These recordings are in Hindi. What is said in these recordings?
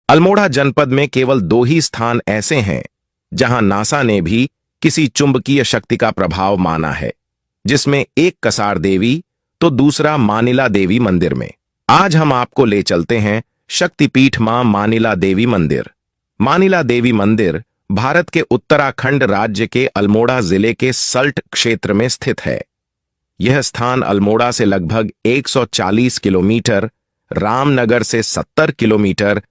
अल्मोड़ा जनपद में केवल 2 ही स्थान ऐसे हैं जहां नासा ने भी किसी चुंबकीय शक्ति का प्रभाव माना है, जिसमें एक कसार देवी तो दूसरा मानिला देवी मंदिर में। आज हम आपको ले चलते हैं शक्तिपीठ मां मानिला देवी मंदिर। मानिला देवी मंदिर भारत के उत्तराखंड राज्य के अल्मोड़ा जिले के सल्ट क्षेत्र में स्थित है। यह स्थान अल्मोड़ा से लगभग 140 किलोमीटर, रामनगर से 70 किलोमीटर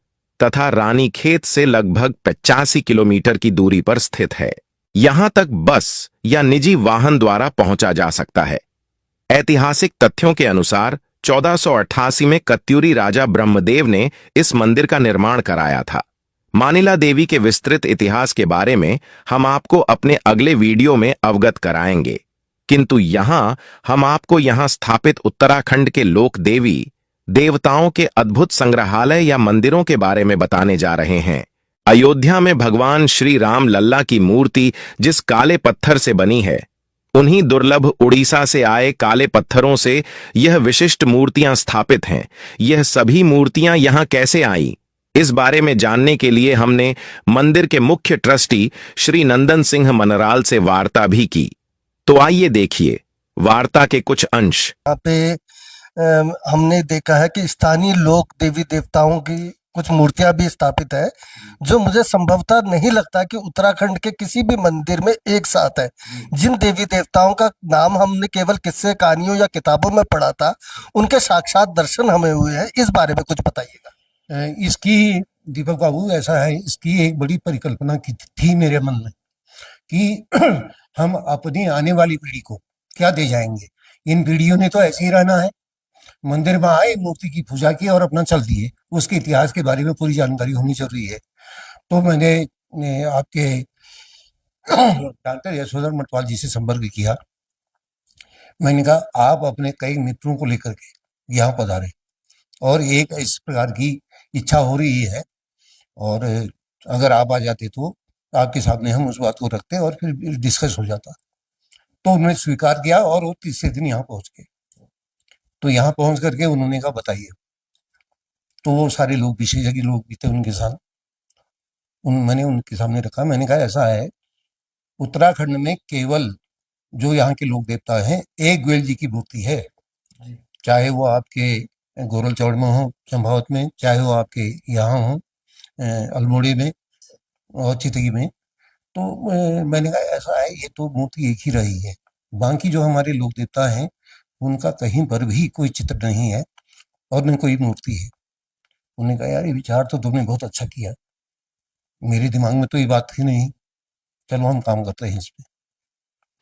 तथा रानीखेत से लगभग 85 किलोमीटर की दूरी पर स्थित है। यहां तक बस या निजी वाहन द्वारा पहुंचा जा सकता है। ऐतिहासिक तथ्यों के अनुसार 1488 में कत्यूरी राजा ब्रह्मदेव ने इस मंदिर का निर्माण कराया था। मानिला देवी के विस्तृत इतिहास के बारे में हम आपको अपने अगले वीडियो में अवगत कराएंगे, किंतु यहां हम आपको यहां स्थापित उत्तराखंड के लोक देवी देवताओं के अद्भुत संग्रहालय या मंदिरों के बारे में बताने जा रहे हैं। अयोध्या में भगवान श्री राम लल्ला की मूर्ति जिस काले पत्थर से बनी है, उन्हीं दुर्लभ उड़ीसा से आए काले पत्थरों से यह विशिष्ट मूर्तियां स्थापित हैं। यह सभी मूर्तियां यहां कैसे आईं, इस बारे में जानने के लिए हमने मंदिर के मुख्य ट्रस्टी श्री नंदन सिंह मनराल से वार्ता भी की। तो आइए देखिए वार्ता के कुछ अंश। यहाँ पे हमने देखा है कि स्थानीय लोक देवी देवताओं की कुछ मूर्तियां भी स्थापित है, जो मुझे संभवतः नहीं लगता कि उत्तराखंड के किसी भी मंदिर में एक साथ है। जिन देवी देवताओं का नाम हमने केवल किस्से कहानियों या किताबों में पढ़ा था, उनके साक्षात दर्शन हमें हुए हैं। इस बारे में कुछ बताइएगा। इसकी दीपक बाबू ऐसा है, इसकी एक बड़ी परिकल्पना की थी मेरे मन में कि हम अपनी आने वाली पीढ़ी को क्या दे जाएंगे। इन पीढ़ियों ने तो ऐसे ही रहना है, मंदिर में आए, मूर्ति की पूजा की और अपना चल दिए। उसके इतिहास के बारे में पूरी जानकारी होनी जरूरी है। तो मैंने आपके डॉक्टर यशोधर मटवाल जी से संपर्क किया। मैंने कहा आप अपने कई मित्रों को लेकर के यहाँ पधारे और एक इस प्रकार की इच्छा हो रही है, और अगर आप आ जाते तो आपके सामने हम उस बात को रखते और फिर डिस्कस हो जाता। तो उन्होंने स्वीकार किया और वो तीसरे दिन यहाँ पहुंच गए। तो यहाँ पहुंच करके उन्होंने कहा बताइए। तो वो सारे लोग, विशेषज्ञ लोग भी थे उनके साथ, मैंने उनके सामने रखा। मैंने कहा ऐसा है, उत्तराखंड में केवल जो यहाँ के लोक देवता हैं, एक ग्वेल जी की मूर्ति है, चाहे वो आपके गोरल चौड़ में हो, चंपावत में, चाहे वो आपके यहाँ हो अल्मोड़े में और चितई में। तो मैंने कहा ऐसा है, ये तो मूर्ति एक ही रही है। बाकी जो हमारे लोक देवता हैं उनका कहीं पर भी कोई चित्र नहीं है और न कोई मूर्ति है। उन्होंने कहा यार ये विचार तो तुमने बहुत अच्छा किया, मेरे दिमाग में तो ये बात थी नहीं, चलो हम काम करते हैं इस पे।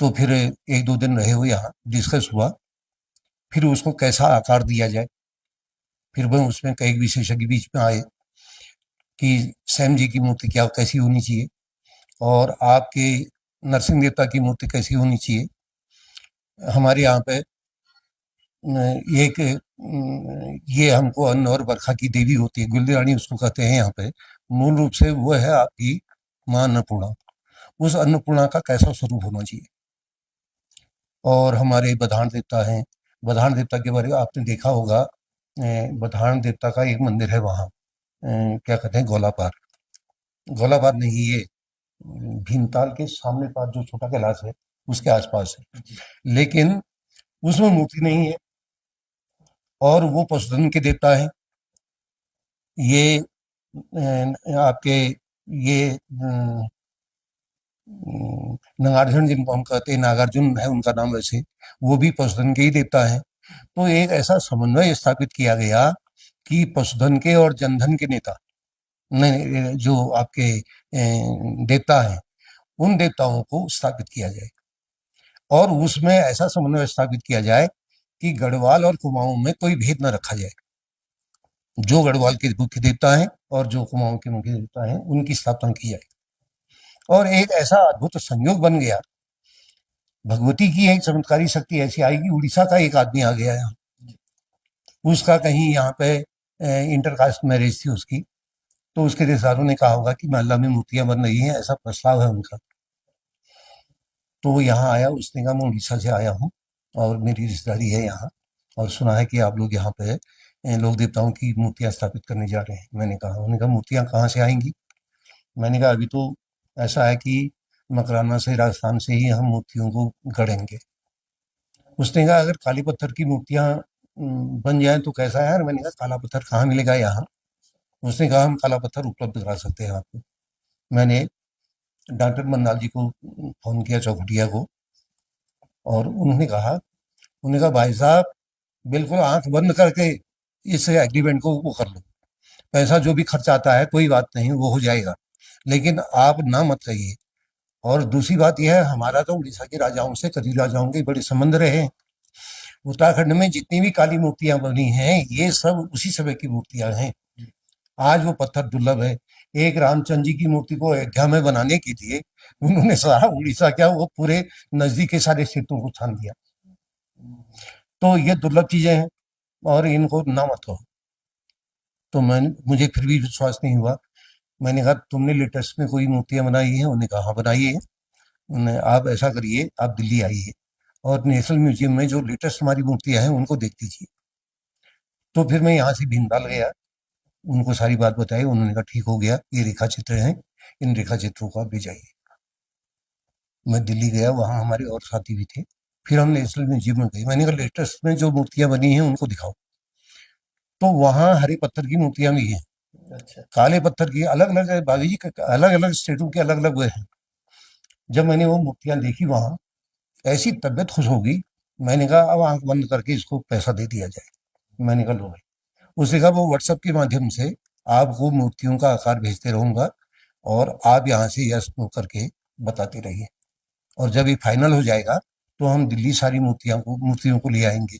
तो फिर 1-2 दिन रहे हुए यहाँ, डिस्कस हुआ, फिर उसको कैसा आकार दिया जाए। फिर वह उसमें कई विशेषज्ञ बीच में आए कि सैम जी की मूर्ति क्या कैसी होनी चाहिए और आपके नरसिंह देवता की मूर्ति कैसी होनी चाहिए। हमारे यहाँ पे एक ये हमको अन्न और बरखा की देवी होती है, गुलदी रानी उसको कहते हैं यहाँ पे। मूल रूप से वो है आपकी माँ अन्नपूर्णा। उस अन्नपूर्णा का कैसा स्वरूप होना चाहिए। और हमारे बधान देवता हैं, बधान देवता के बारे में आपने देखा होगा, बधान देवता का एक मंदिर है वहाँ, क्या कहते हैं, गोलापार। गोलापार नहीं, ये भीमताल के सामने पास जो छोटा कैलाश है उसके आसपास है, लेकिन उसमें मूर्ति नहीं है और वो पशुधन के देवता है। ये आपके ये नागार्जुन जिनको हम कहते हैं, नागार्जुन है उनका नाम, वैसे वो भी पशुधन के ही देवता है। तो एक ऐसा समन्वय स्थापित किया गया कि पशुधन के और जनधन के नेता जो आपके देवता हैं, उन देवताओं को स्थापित किया जाए और उसमें ऐसा समन्वय स्थापित किया जाए कि गढ़वाल और कुमाऊं में कोई भेद न रखा जाए। जो गढ़वाल के मुख्य देवता हैं और जो कुमाऊं के मुख्य देवता हैं, उनकी स्थापना की जाए। और एक ऐसा अद्भुत संयोग बन गया, भगवती की एक चमत्कारी शक्ति ऐसी आई कि उड़ीसा का एक आदमी आ गया यहाँ। उसका कहीं यहाँ पे इंटरकास्ट मैरिज थी उसकी, तो उसके रिश्तेदारों ने कहा होगा कि महल्ला में मूर्तियां बन रही हैं, ऐसा प्रस्ताव है उनका। तो वो यहाँ आया, उसने कहा मैं उड़ीसा से आया हूँ और मेरी रिश्तेदारी है यहाँ, और सुना है कि आप लोग यहाँ पे लोक देवताओं की मूर्तियां स्थापित करने जा रहे हैं। मैंने कहा, उन्होंने कहा मूर्तियां कहाँ से आएंगी? मैंने कहा अभी तो ऐसा है कि मकराना से, राजस्थान से ही हम मूर्तियों को गढ़ेंगे। उसने कहा अगर काली पत्थर की मूर्तियां बन जाए तो कैसा है यार? मैंने कहा काला पत्थर कहाँ मिलेगा यहाँ? उसने कहा हम काला पत्थर उपलब्ध करा सकते हैं आपको। मैंने डॉक्टर मन्नाल जी को फोन किया, चौखटिया को, और उन्होंने कहा भाई साहब बिल्कुल आंख बंद करके इस एग्रीमेंट को वो कर लो, पैसा जो भी खर्च आता है कोई बात नहीं, वो हो जाएगा, लेकिन आप ना मत कहिए। और दूसरी बात यह है, हमारा तो उड़ीसा के राजाओं से, कई राजाओं के बड़े संबंध रहे हैं। उत्तराखंड में जितनी भी काली मूर्तियां बनी हैं ये सब उसी समय की मूर्तियां हैं। आज वो पत्थर दुर्लभ है। एक रामचंद्र जी की मूर्ति को अयोध्या में बनाने के लिए उन्होंने सारा उड़ीसा, क्या वो पूरे नजदीक के सारे क्षेत्रों को छान दिया। तो ये दुर्लभ चीजें हैं और इनको ना मत कहो। तो मुझे फिर भी विश्वास नहीं हुआ। मैंने कहा तुमने लेटेस्ट में कोई मूर्तियां बनाई है? उन्होंने कहा हाँ बनाई है। आप ऐसा करिए, आप दिल्ली आइए और नेशनल म्यूजियम में जो लेटेस्ट हमारी मूर्तियां हैं उनको देख लीजिए। तो फिर मैं यहाँ से भीमताल गया, उनको सारी बात बताई। उन्होंने कहा ठीक हो गया, ये रेखा चित्र हैं, इन रेखा चित्रों को आप ले जाइए। मैं दिल्ली गया, वहाँ हमारे और साथी भी थे। फिर हम नेशनल म्यूजियम में गए। मैंने कहा लेटेस्ट में जो मूर्तियां बनी हैं उनको दिखाओ। तो वहाँ हरे पत्थर की मूर्तियां भी हैं, अच्छा। काले पत्थर की, अलग अलग, बागी जी अलग अलग स्टेटों के अलग अलग वे हैं। जब मैंने वो मूर्तियां देखी वहाँ, ऐसी तबीयत खुश हो गई। मैंने कहा अब आंख बंद करके इसको पैसा दे दिया जाए। मैंने कहा लो भाई। उसने कहा वो व्हाट्सएप के माध्यम से आपको मूर्तियों का आकार भेजते रहूंगा और आप यहाँ से यस नो करके बताते रहिए, और जब ये फाइनल हो जाएगा तो हम दिल्ली सारी मूर्तियों को ले आएंगे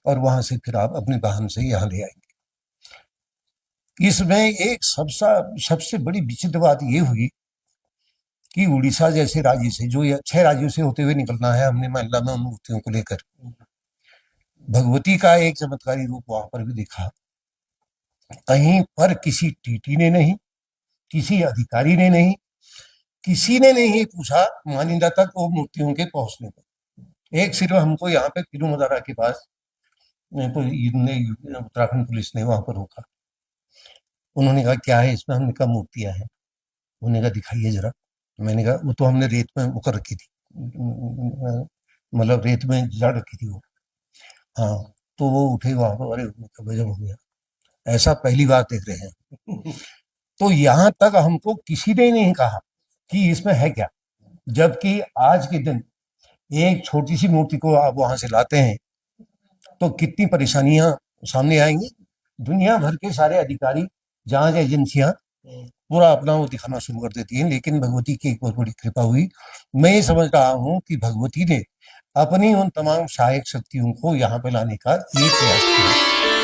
और वहां से फिर आप अपने वाहन से यहाँ ले आएंगे। इसमें एक सबसे बड़ी विचित्र बात ये हुई कि उड़ीसा जैसे राज्य से, जो ये 6 राज्यों से होते हुए निकलना है, हमने महिला में उन मूर्तियों को लेकर भगवती का एक चमत्कारी रूप वहां पर भी देखा। कहीं पर किसी टीटी ने नहीं, किसी अधिकारी ने नहीं, किसी ने नहीं पूछा मानिंदा तक वो मूर्तियों के पहुंचने पर। एक सिर्फ हमको यहाँ पे तिरुमदारा के पास उत्तराखंड पुलिस ने वहां पर रोका। उन्होंने कहा क्या है इसमें? हमने कहा मूर्तियां हैं। उन्होंने कहा दिखाइए जरा। मैंने कहा वो तो हमने रेत में वो कर रखी थी, मतलब रेत में जड़ रखी थी वो। हाँ, तो वो उठे वहां पर, अरे गजब हो गया, ऐसा पहली बार देख रहे हैं। तो यहाँ तक हमको किसी ने नहीं कहा कि इसमें है क्या, जबकि आज के दिन एक छोटी सी मूर्ति को आप वहां से लाते हैं तो कितनी परेशानियां सामने आएंगी। दुनिया भर के सारे अधिकारी, जांच एजेंसियां पूरा अपना वो दिखाना शुरू कर देती हैं, लेकिन भगवती की एक बहुत बड़ी कृपा हुई। मैं ये समझ रहा हूँ कि भगवती ने अपनी उन तमाम सहायक शक्तियों को यहाँ पे लाने का ये प्रयास किया।